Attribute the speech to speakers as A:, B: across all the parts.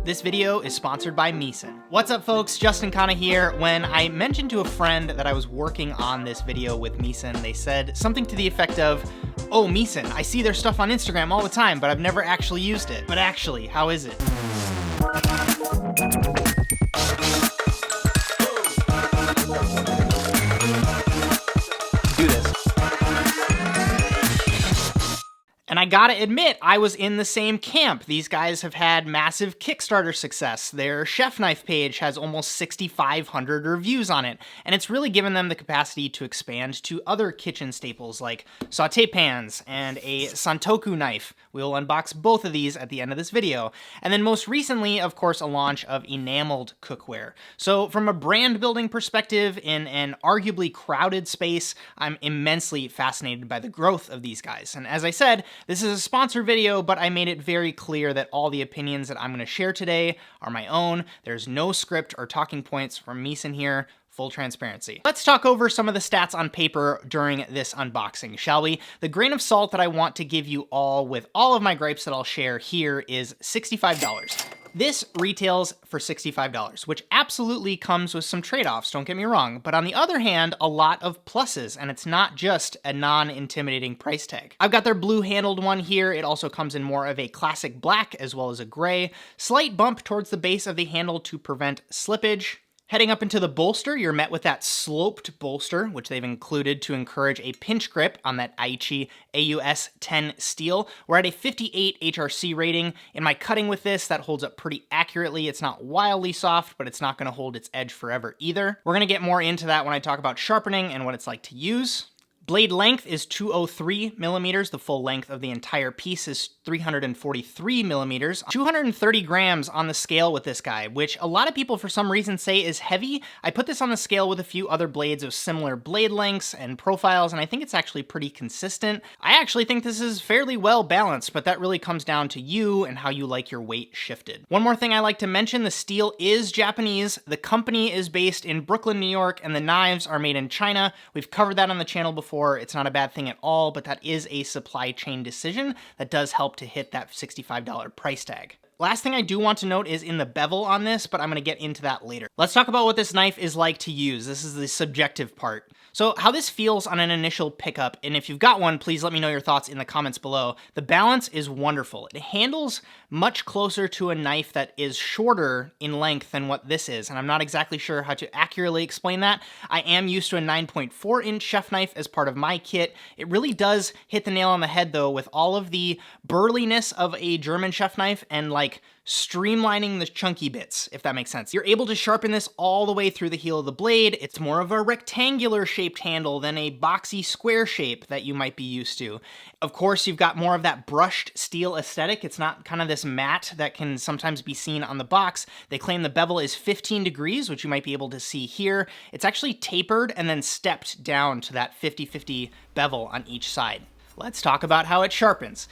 A: This video is sponsored by Misen. What's up folks, Justin Khanna here. When I mentioned to a friend that I was working on this video with Misen, they said something to the effect of, "Oh, Misen, I see their stuff on Instagram all the time, but I've never actually used it." But actually, how is it? Do this. And I gotta admit, I was in the same camp. These guys have had massive Kickstarter success. Their chef knife page has almost 6,500 reviews on it, and it's really given them the capacity to expand to other kitchen staples like sauté pans and a santoku knife. We'll unbox both of these at the end of this video. And then most recently, of course, a launch of enameled cookware. So from a brand building perspective, in an arguably crowded space, I'm immensely fascinated by the growth of these guys. And as I said, this is a sponsor video, but I made it very clear that all the opinions that I'm going to share today are my own. There's no script or talking points from Misen here. Full transparency. Let's talk over some of the stats on paper during this unboxing, shall we? The grain of salt that I want to give you all with all of my gripes that I'll share here is $65. This retails for $65, which absolutely comes with some trade-offs, don't get me wrong, but on the other hand, a lot of pluses, and it's not just a non-intimidating price tag. I've got their blue-handled one here. It also comes in more of a classic black as well as a gray. Slight bump towards the base of the handle to prevent slippage. Heading up into the bolster, you're met with that sloped bolster, which they've included to encourage a pinch grip on that Aichi AUS 10 steel. We're at a 58 HRC rating. In my cutting with this, that holds up pretty accurately. It's not wildly soft, but it's not going to hold its edge forever either. We're going to get more into that when I talk about sharpening and what it's like to use. Blade length is 203 millimeters. The full length of the entire piece is 343 millimeters. 230 grams on the scale with this guy, which a lot of people for some reason say is heavy. I put this on the scale with a few other blades of similar blade lengths and profiles, and I think it's actually pretty consistent. I actually think this is fairly well balanced, but that really comes down to you and how you like your weight shifted. One more thing I like to mention, the steel is Japanese. The company is based in Brooklyn, New York, and the knives are made in China. We've covered that on the channel before. It's not a bad thing at all, but that is a supply chain decision that does help to hit that $65 price tag. Last thing I do want to note is in the bevel on this, but I'm going to get into that later. Let's talk about what this knife is like to use. This is the subjective part. So how this feels on an initial pickup, and if you've got one, please let me know your thoughts in the comments below. The balance is wonderful. It handles much closer to a knife that is shorter in length than what this is, and I'm not exactly sure how to accurately explain that. I am used to a 9.4-inch chef knife as part of my kit. It really does hit the nail on the head, though, with all of the burliness of a German chef knife and like streamlining the chunky bits, if that makes sense. You're able to sharpen this all the way through the heel of the blade. It's more of a rectangular shaped handle than a boxy square shape that you might be used to. Of course, you've got more of that brushed steel aesthetic. It's not kind of this matte that can sometimes be seen on the box. They claim the bevel is 15 degrees, which you might be able to see here. It's actually tapered and then stepped down to that 50-50 bevel on each side. Let's talk about how it sharpens.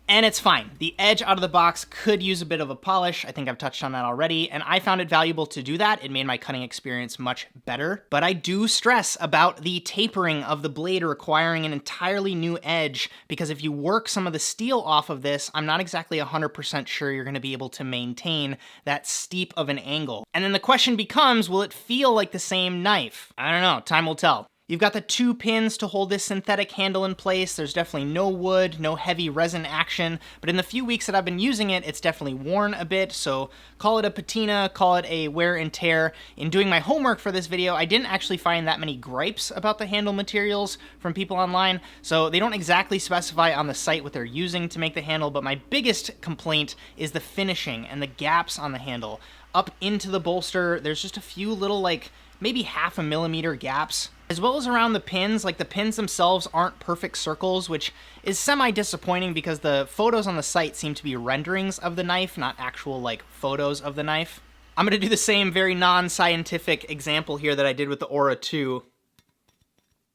A: And it's fine. The edge out of the box could use a bit of a polish. I think I've touched on that already, and I found it valuable to do that. It made my cutting experience much better. But I do stress about the tapering of the blade requiring an entirely new edge, because if you work some of the steel off of this, I'm not exactly 100% sure you're going to be able to maintain that steep of an angle. And then the question becomes, will it feel like the same knife? I don't know. Time will tell. You've got the 2 pins to hold this synthetic handle in place. There's definitely no wood, no heavy resin action, but in the few weeks that I've been using it, it's definitely worn a bit, so call it a patina, call it a wear and tear. In doing my homework for this video, I didn't actually find that many gripes about the handle materials from people online, so they don't exactly specify on the site what they're using to make the handle, but my biggest complaint is the finishing and the gaps on the handle. Up into the bolster, there's just a few little, like, maybe 0.5 millimeter gaps, as well as around the pins. Like, the pins themselves aren't perfect circles, which is semi-disappointing because the photos on the site seem to be renderings of the knife, not actual, like, photos of the knife. I'm gonna do the same very non-scientific example here that I did with the Aura 2.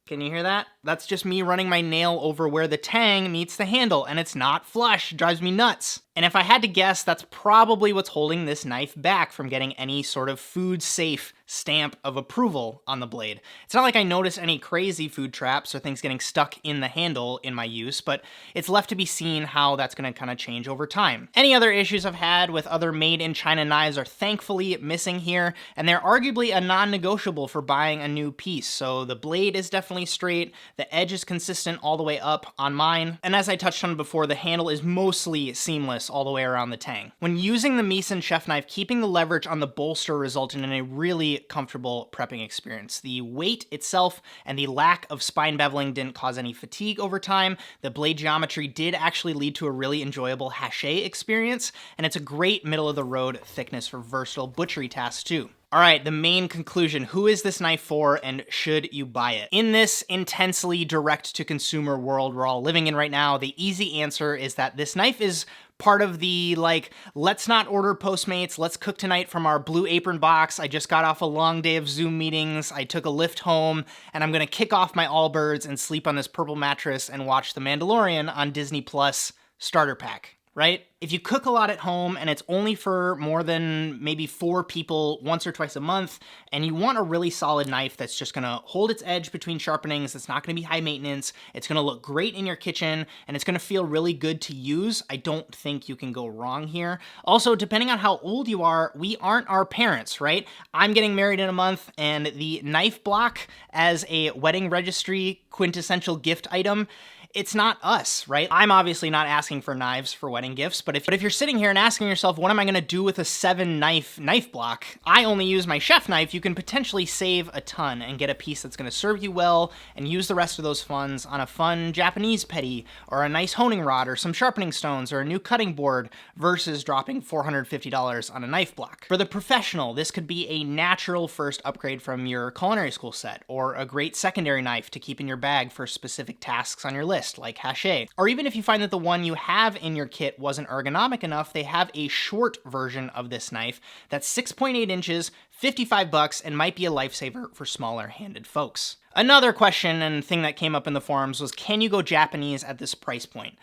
A: Can you hear that? That's just me running my nail over where the tang meets the handle, and it's not flush. It drives me nuts. And if I had to guess, that's probably what's holding this knife back from getting any sort of food-safe stamp of approval on the blade. It's not like I notice any crazy food traps or things getting stuck in the handle in my use, but it's left to be seen how that's going to kind of change over time. Any other issues I've had with other made in China knives are thankfully missing here, and they're arguably a non-negotiable for buying a new piece. So the blade is definitely straight, the edge is consistent all the way up on mine, and as I touched on before, the handle is mostly seamless all the way around the tang. When using the Misen chef knife, keeping the leverage on the bolster resulted in a really comfortable prepping experience. The weight itself and the lack of spine beveling didn't cause any fatigue over time. The blade geometry did actually lead to a really enjoyable haché experience, and it's a great middle-of-the-road thickness for versatile butchery tasks too. All right, the main conclusion. Who is this knife for, and should you buy it? In this intensely direct-to-consumer world we're all living in right now, the easy answer is that this knife is part of the, like, let's not order Postmates, let's cook tonight from our Blue Apron box. I just got off a long day of Zoom meetings, I took a lift home, and I'm gonna kick off my Allbirds and sleep on this purple mattress and watch The Mandalorian on Disney Plus starter pack, right? If you cook a lot at home and it's only for more than maybe 4 people once or twice a month, and you want a really solid knife that's just gonna hold its edge between sharpenings, it's not gonna be high maintenance, it's gonna look great in your kitchen, and it's gonna feel really good to use, I don't think you can go wrong here. Also, depending on how old you are, we aren't our parents, right? I'm getting married in a month, and the knife block as a wedding registry quintessential gift item, it's not us, right? I'm obviously not asking for knives for wedding gifts, but if you're sitting here and asking yourself, what am I gonna do with a 7 knife block? I only use my chef knife. You can potentially save a ton and get a piece that's gonna serve you well and use the rest of those funds on a fun Japanese petty or a nice honing rod or some sharpening stones or a new cutting board versus dropping $450 on a knife block. For the professional, this could be a natural first upgrade from your culinary school set or a great secondary knife to keep in your bag for specific tasks on your list, like haché. Or even if you find that the one you have in your kit wasn't ergonomic enough, they have a short version of this knife that's 6.8 inches, $55, and might be a lifesaver for smaller handed folks. Another question and thing that came up in the forums was, can you go Japanese at this price point?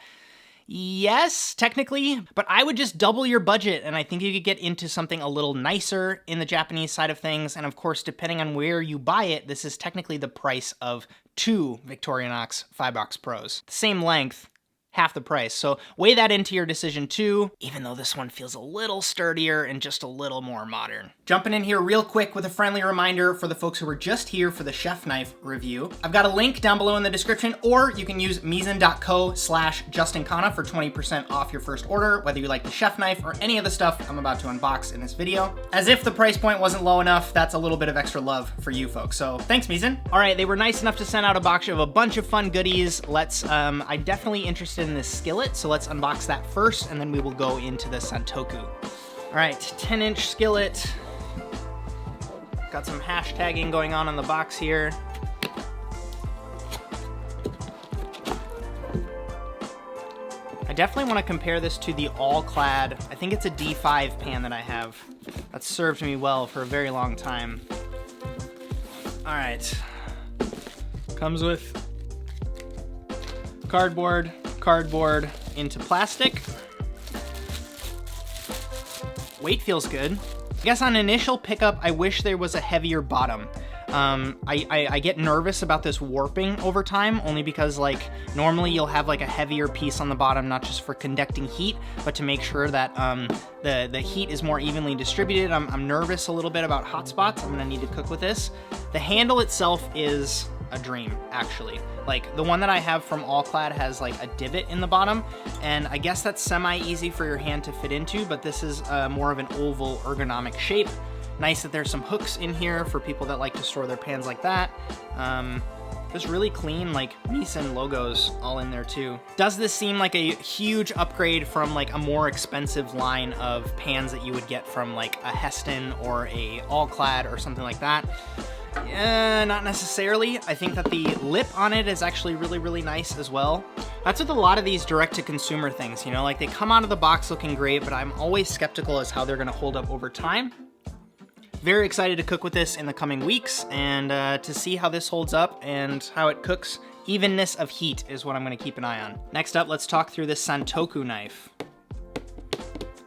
A: Yes, technically, but I would just double your budget, and I think you could get into something a little nicer in the Japanese side of things, and of course, depending on where you buy it, this is technically the price of 2 Victorinox 5-box Pros. The same length, half the price. So weigh that into your decision too, even though this one feels a little sturdier and just a little more modern. Jumping in here real quick with a friendly reminder for the folks who were just here for the chef knife review. I've got a link down below in the description, or you can use misen.co/Justin Khanna for 20% off your first order, whether you like the chef knife or any of the stuff I'm about to unbox in this video. As if the price point wasn't low enough, that's a little bit of extra love for you folks. So thanks, Misen. All right, they were nice enough to send out a box of a bunch of fun goodies. I'm definitely interested in this skillet, so let's unbox that first, and then we will go into the Santoku. All right, 10-inch skillet. Got some hashtagging going on the box here. I definitely want to compare this to the all-clad, I think it's a D5 pan that I have. That's served me well for a very long time. All right. Comes with cardboard into plastic. Weight feels good. I guess on initial pickup, I wish there was a heavier bottom. I get nervous about this warping over time, only because like normally you'll have like a heavier piece on the bottom, not just for conducting heat, but to make sure that the heat is more evenly distributed. I'm nervous a little bit about hot spots. I'm gonna need to cook with this. The handle itself is a dream, actually. Like the one that I have from Allclad has like a divot in the bottom, and I guess that's semi-easy for your hand to fit into, but this is more of an oval ergonomic shape. Nice that there's some hooks in here for people that like to store their pans like that. There's really clean like Misen logos all in there too. Does this seem like a huge upgrade from like a more expensive line of pans that you would get from like a Heston or a Allclad or something like that? Not necessarily. I think that the lip on it is actually really, really nice as well. That's with a lot of these direct-to-consumer things, you know, like they come out of the box looking great, but I'm always skeptical as how they're gonna hold up over time. Very excited to cook with this in the coming weeks and to see how this holds up and how it cooks. Evenness of heat is what I'm gonna keep an eye on. Next up, let's talk through this Santoku knife.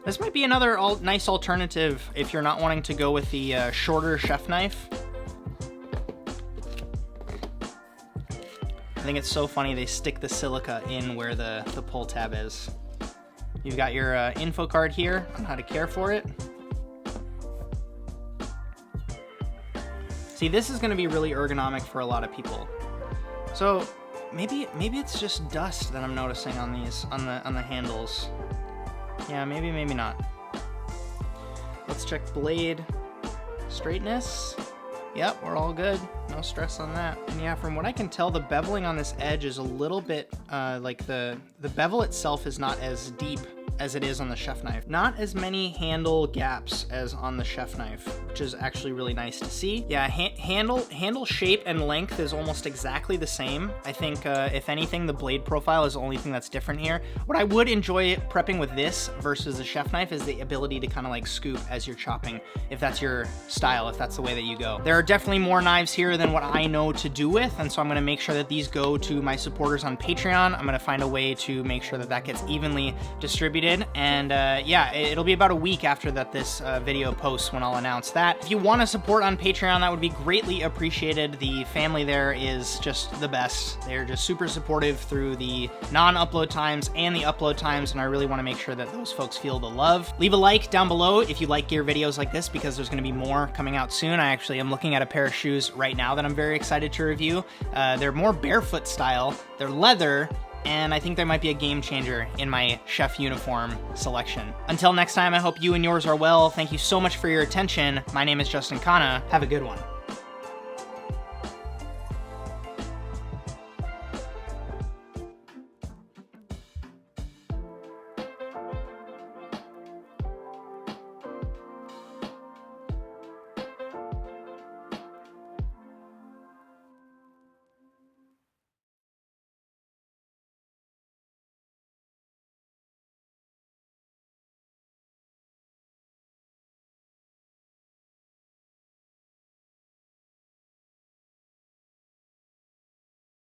A: This might be another nice alternative if you're not wanting to go with the shorter chef knife. I think it's so funny they stick the silica in where the pull tab is. You've got your info card here on how to care for it. See, this is going to be really ergonomic for a lot of people. So maybe it's just dust that I'm noticing on these on the handles. Yeah, maybe not. Let's check blade straightness. Yep, we're all good. No stress on that. And yeah, from what I can tell, the beveling on this edge is a little bit like the bevel itself is not as deep as it is on the chef knife. Not as many handle gaps as on the chef knife, which is actually really nice to see. Yeah, handle shape and length is almost exactly the same. I think if anything, the blade profile is the only thing that's different here. What I would enjoy prepping with this versus the chef knife is the ability to kind of like scoop as you're chopping, if that's your style, if that's the way that you go. There are definitely more knives here than what I know to do with, and so I'm gonna make sure that these go to my supporters on Patreon. I'm gonna find a way to make sure that that gets evenly distributed. And yeah, it'll be about a week after that this video posts when I'll announce that. If you want to support on Patreon, that would be greatly appreciated. The family there is just the best. They're just super supportive through the non-upload times and the upload times, and I really want to make sure that those folks feel the love. Leave a like down below if you like gear videos like this, because there's going to be more coming out soon. I actually am looking at a pair of shoes right now that I'm very excited to review. They're more barefoot style. They're leather, and I think there might be a game changer in my chef uniform selection. Until next time, I hope you and yours are well. Thank you so much for your attention. My name is Justin Khanna. Have a good one.